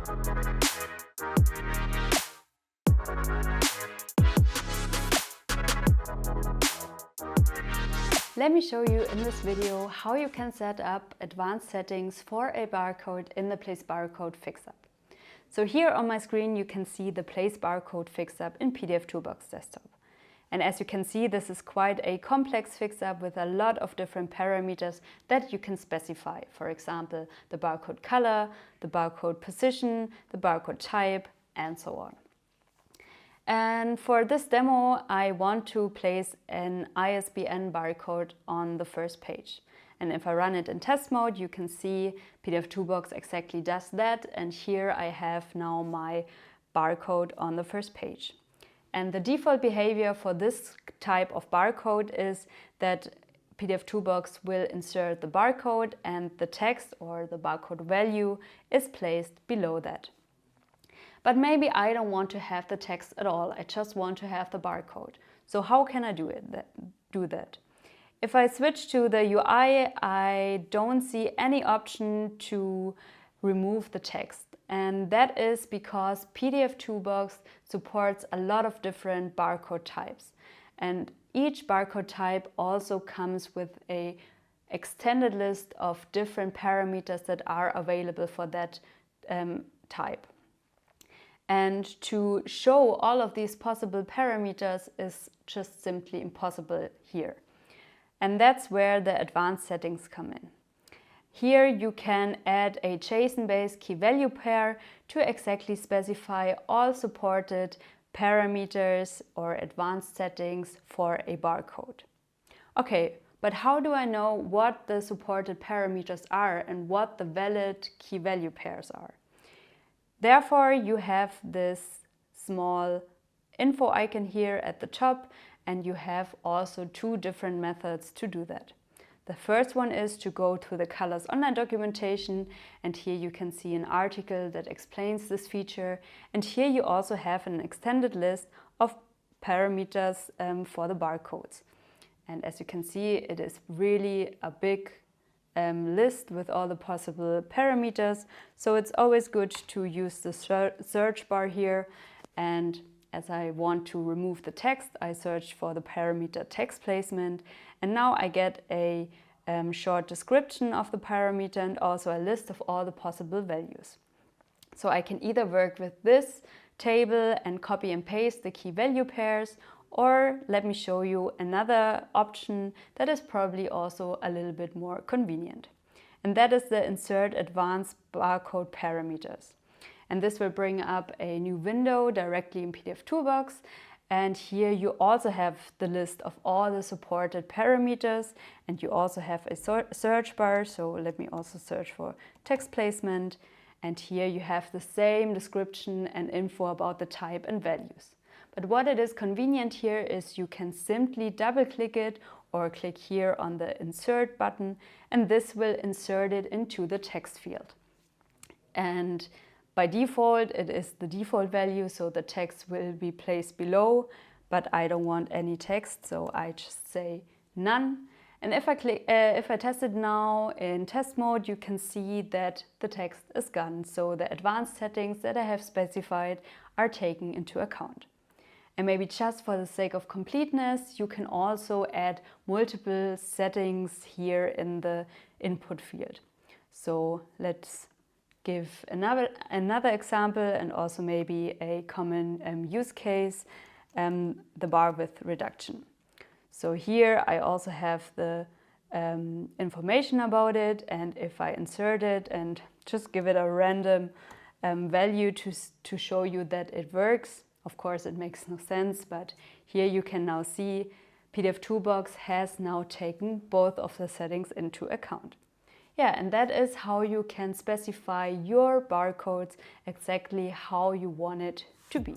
Let me show you in this video how you can set up advanced settings for a barcode in the Place Barcode Fixup. So here on my screen you can see the Place Barcode Fixup in pdfToolbox desktop. And as you can see, this is quite a complex fixup with a lot of different parameters that you can specify. For example, the barcode color, the barcode position, the barcode type, and so on. And for this demo, I want to place an ISBN barcode on the first page. And if I run it in test mode, you can see pdfToolbox exactly does that. And here I have now my barcode on the first page. And the default behavior for this type of barcode is that pdfToolbox will insert the barcode and the text or the barcode value is placed below that. But maybe I don't want to have the text at all, I just want to have the barcode. So how can I do that? If I switch to the UI, I don't see any option to remove the text. And that is because pdfToolbox supports a lot of different barcode types. And each barcode type also comes with an extended list of different parameters that are available for that type. And to show all of these possible parameters is just simply impossible here. And that's where the advanced settings come in. Here you can add a JSON-based key-value pair to exactly specify all supported parameters or advanced settings for a barcode. Okay, but how do I know what the supported parameters are and what the valid key-value pairs are? Therefore, you have this small info icon here at the top, and you have also two different methods to do that. The first one is to go to the Callas online documentation, and here you can see an article that explains this feature. And here you also have an extended list of parameters for the barcodes. And as you can see, it is really a big list with all the possible parameters. So it's always good to use the search bar here. And as I want to remove the text, I search for the parameter text placement. And now I get a short description of the parameter and also a list of all the possible values. So I can either work with this table and copy and paste the key value pairs, or let me show you another option that is probably also a little bit more convenient. And that is the Insert Advanced Barcode Parameters. And this will bring up a new window directly in pdfToolbox. And here you also have the list of all the supported parameters, and you also have a search bar. So let me also search for text placement. And here you have the same description and info about the type and values. But what it is convenient here is you can simply double click it or click here on the insert button, and this will insert it into the text field. And by default, it is the default value, so the text will be placed below, but I don't want any text, so I just say none. And if I test it now in test mode, you can see that the text is gone. So the advanced settings that I have specified are taken into account. And maybe just for the sake of completeness, you can also add multiple settings here in the input field. So let's give another example and also maybe a common use case, the bar width reduction. So here I also have the information about it, and if I insert it and just give it a random value to show you that it works, of course it makes no sense, but here you can now see pdfToolbox has now taken both of the settings into account. Yeah, and that is how you can specify your barcodes exactly how you want it to be.